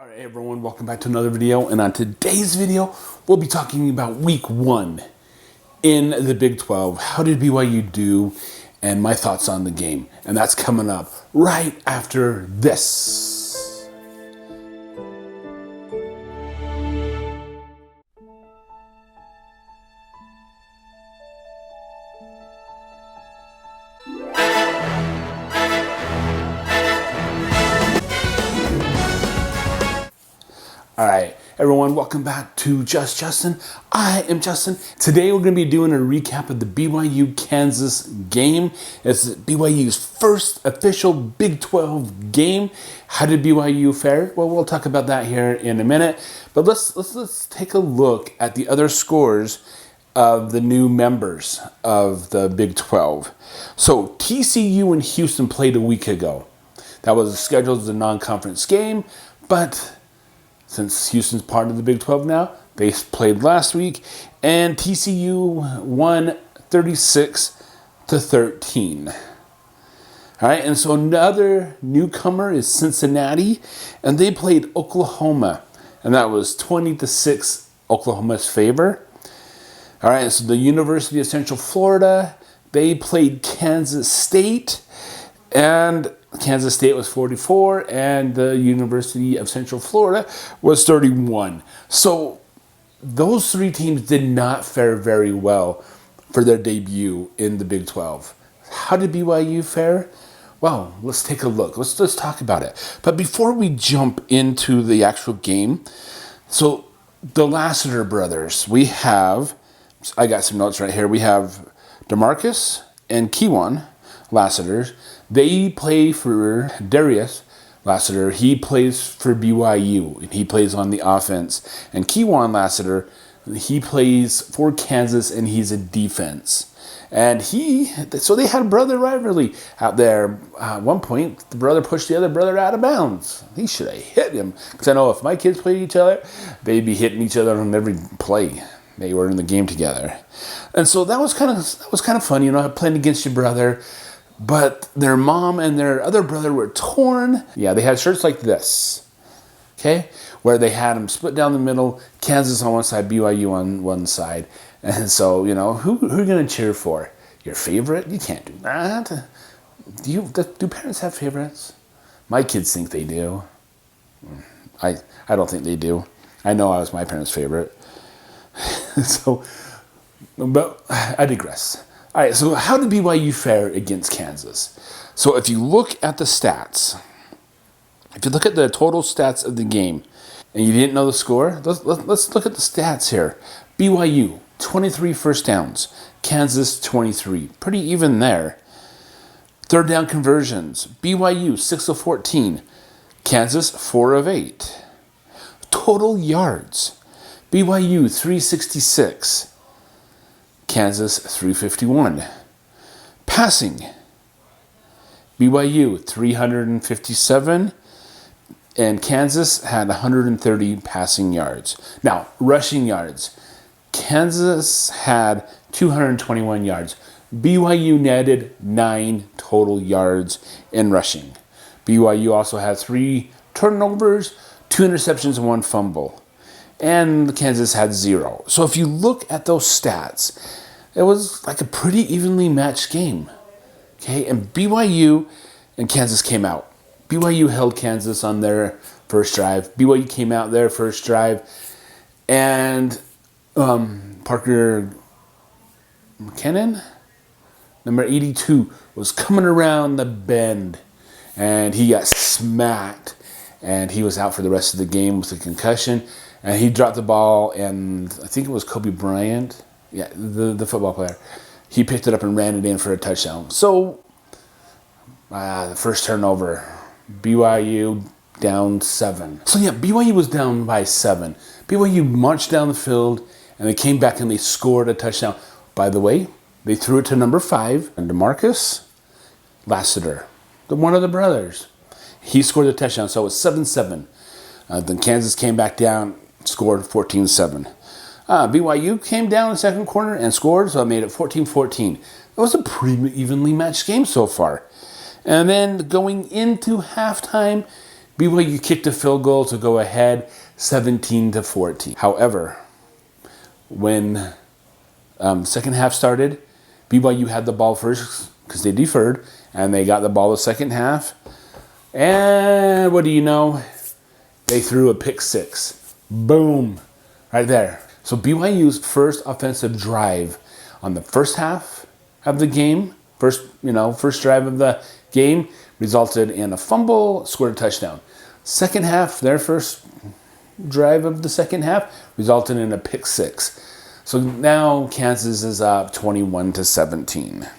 All right, everyone, welcome back to another video. And on today's video, we'll be talking about week 1 in the Big 12. How did BYU do? And my thoughts on the game. And that's coming up right after this. All right, everyone, welcome back to Just Justin. I am Justin. Today we're going to be doing a recap of the BYU-Kansas game. It's BYU's first official Big 12 game. How did BYU fare? Well, we'll talk about that here in a minute. But let's take a look at the other scores of the new members of the Big 12. So TCU and Houston played a week ago. That was scheduled as a non-conference game, but since Houston's part of the Big 12 now, they played last week, and TCU won 36-13. All right, and so another newcomer is Cincinnati, and they played Oklahoma, and that was 20-6 Oklahoma's favor. All right, so the University of Central Florida, they played Kansas State, and Kansas State was 44, and the University of Central Florida was 31. So those three teams did not fare very well for their debut in the Big 12. How did BYU fare? Well, let's take a look. Let's talk about it. But before we jump into the actual game, so the Lassiter brothers, I got some notes right here. We have DeMarcus and Kewan Lassiter. They play for Darius Lassiter. He plays for BYU, and he plays on the offense. And Kewan Lassiter, he plays for Kansas, and he's a defense. And so they had a brother rivalry out there. At one point, the brother pushed the other brother out of bounds. He should have hit him. Because I know if my kids played each other, they'd be hitting each other on every play. They were in the game together. And so that was kind of fun, playing against your brother. But their mom and their other brother were torn. Yeah, they had shirts like this, okay, where they had them split down the middle, Kansas on one side, BYU on one side. And so, who are you going to cheer for? Your favorite? You can't do that. Do parents have favorites? My kids think they do. I don't think they do. I know I was my parents' favorite. But I digress. All right, so how did BYU fare against Kansas? So if you look at the stats, if you look at the total stats of the game, and you didn't know the score, let's look at the stats here. BYU, 23 first downs. Kansas, 23. Pretty even there. Third down conversions. BYU, 6 of 14. Kansas, 4 of 8. Total yards. BYU, 366. Kansas, 351. Passing. BYU, 357. And Kansas had 130 passing yards. Now, rushing yards. Kansas had 221 yards. BYU netted 9 total yards in rushing. BYU also had 3 turnovers, 2 interceptions, and 1 fumble. And Kansas had 0. So if you look at those stats, it was like a pretty evenly matched game. Okay, and BYU and Kansas came out. BYU held Kansas on their first drive. BYU came out their first drive, and Parker McKinnon, number 82, was coming around the bend, and he got smacked, and he was out for the rest of the game with a concussion. And he dropped the ball, and I think it was Kobe Bryant, the football player. He picked it up and ran it in for a touchdown. So, the first turnover, BYU down 7. So yeah, BYU was down by 7. BYU marched down the field, and they came back and they scored a touchdown. By the way, they threw it to number 5, and DeMarcus Lassiter, one of the brothers. He scored the touchdown, so it was 7-7. Then Kansas came back down, scored 14-7. BYU came down in the second quarter and scored, so it made it 14-14. It was a pretty evenly matched game so far. And then going into halftime, BYU kicked a field goal to go ahead 17-14. However, when second half started, BYU had the ball first because they deferred, and they got the ball the second half. And what do you know? They threw a pick six. Boom. Right there. So BYU's first offensive drive on the first half of the game, first drive of the game, resulted in a fumble, scored a touchdown. Second half, their first drive of the second half, resulted in a pick six. So now Kansas is up 21-17. All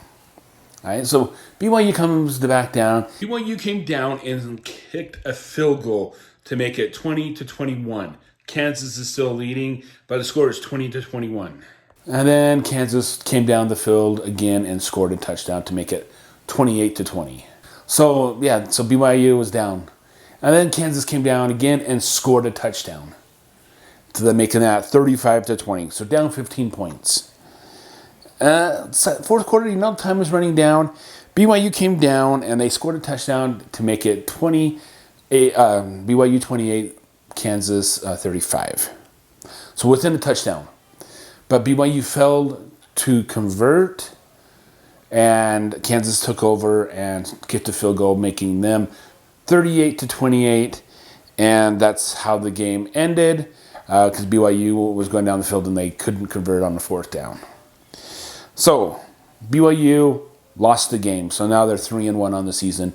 right, so BYU comes back down. BYU came down and kicked a field goal to make it 20-21. Kansas is still leading, but the score is 20-21. And then Kansas came down the field again and scored a touchdown to make it 28-20. So BYU was down. And then Kansas came down again and scored a touchdown, to then making that 35-20. So down 15 points. Fourth quarter, time was running down. BYU came down and they scored a touchdown to make it BYU 28, Kansas 35. So within a touchdown. But BYU failed to convert, and Kansas took over and kicked a field goal, making them 38-28, and that's how the game ended, because BYU was going down the field and they couldn't convert on the fourth down. So BYU lost the game, so now they're 3-1 on the season,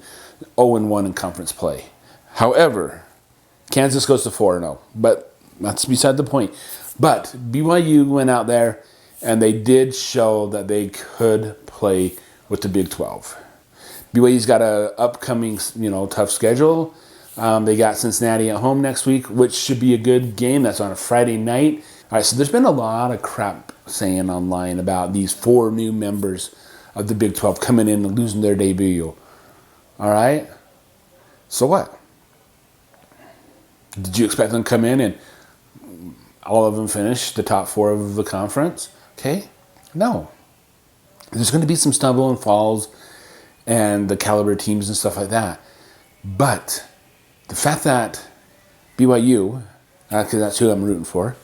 0-1 in conference play. However, Kansas goes to 4-0, but that's beside the point. But BYU went out there and they did show that they could play with the Big 12. BYU's got a upcoming, tough schedule. They got Cincinnati at home next week, which should be a good game. That's on a Friday night. All right, so there's been a lot of crap saying online about these 4 new members of the Big 12 coming in and losing their debut. All right? So what? Did you expect them to come in and all of them finish the top 4 of the conference? Okay? No. There's going to be some stumble and falls and the caliber teams and stuff like that. But the fact that BYU, because that's who I'm rooting for,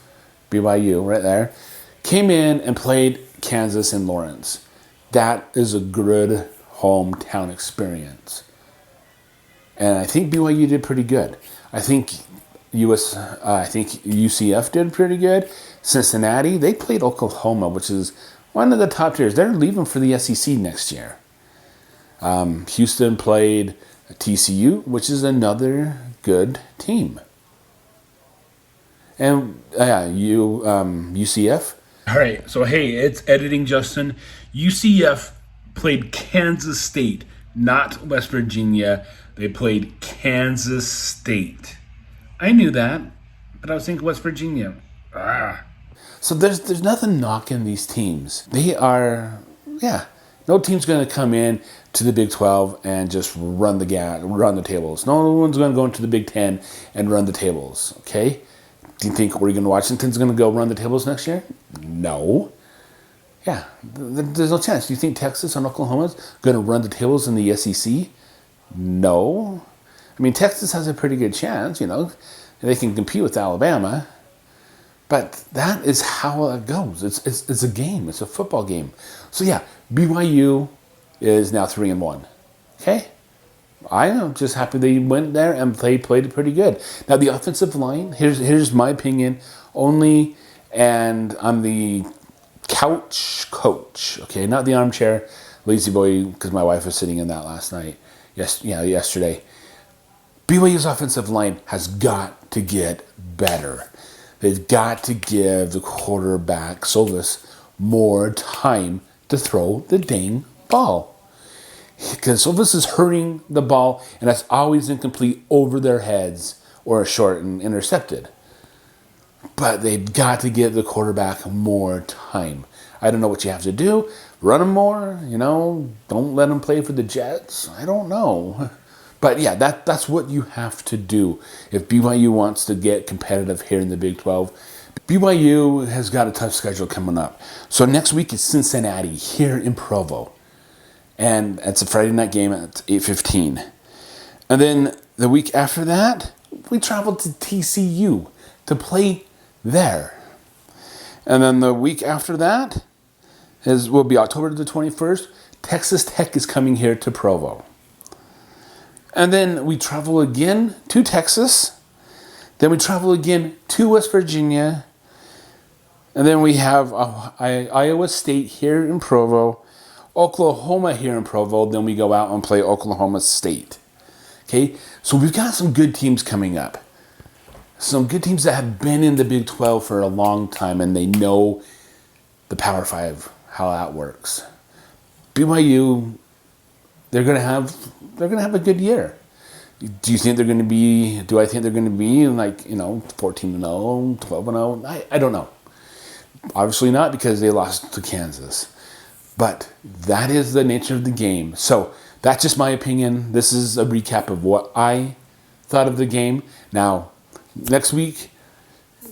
BYU right there, came in and played Kansas in Lawrence. That is a good hometown experience. And I think BYU did pretty good. I think UCF did pretty good. Cincinnati, they played Oklahoma, which is one of the top tiers. They're leaving for the SEC next year. Houston played TCU, which is another good team. And UCF. All right, so hey, it's editing Justin. UCF played Kansas State, not West Virginia. They played Kansas State. I knew that, but I was thinking West Virginia. So there's nothing knocking these teams. They are, no team's going to come in to the Big 12 and just run the tables. No one's going to go into the Big 10 and run the tables, okay? Do you think Oregon Washington's going to go run the tables next year? No. Yeah, there's no chance. Do you think Texas and Oklahoma's going to run the tables in the SEC? No. I mean, Texas has a pretty good chance, They can compete with Alabama. But that is how it goes. It's a game. It's a football game. So, BYU is now 3-1. Okay? I am just happy they went there and played it pretty good. Now, the offensive line, here's my opinion only, and I'm the couch coach, okay? Not the armchair lazy boy, because my wife was sitting in that last night. Yesterday. BYU's offensive line has got to get better. They've got to give the quarterback, Silvis, more time to throw the dang ball. Because Silvis is hurting the ball, and that's always incomplete over their heads or short and intercepted. But they've got to give the quarterback more time. I don't know what you have to do. Run him more, Don't let him play for the Jets. I don't know. But that's what you have to do if BYU wants to get competitive here in the Big 12. BYU has got a tough schedule coming up. So next week is Cincinnati here in Provo. And it's a Friday night game at 8:15. And then the week after that, we travel to TCU to play there. And then the week after that will be October the 21st. Texas Tech is coming here to Provo. And then we travel again to Texas. Then we travel again to West Virginia. And then we have Iowa State here in Provo, Oklahoma here in Provo. Then we go out and play Oklahoma State. Okay, so we've got some good teams coming up. Some good teams that have been in the Big 12 for a long time, and they know the Power 5, how that works. BYU, they're gonna have a good year. Do I think they're gonna be 14-0, 12-0? I don't know. Obviously not, because they lost to Kansas. But that is the nature of the game. So that's just my opinion. This is a recap of what I thought of the game. Now, next week,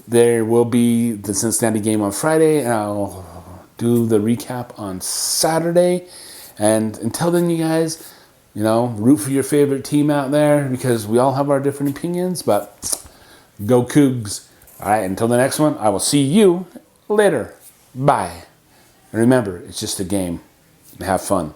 there will be the Cincinnati game on Friday, and I'll do the recap on Saturday. And until then, you guys, root for your favorite team out there, because we all have our different opinions, but go Cougs. All right, until the next one, I will see you later. Bye. And remember, it's just a game. And have fun.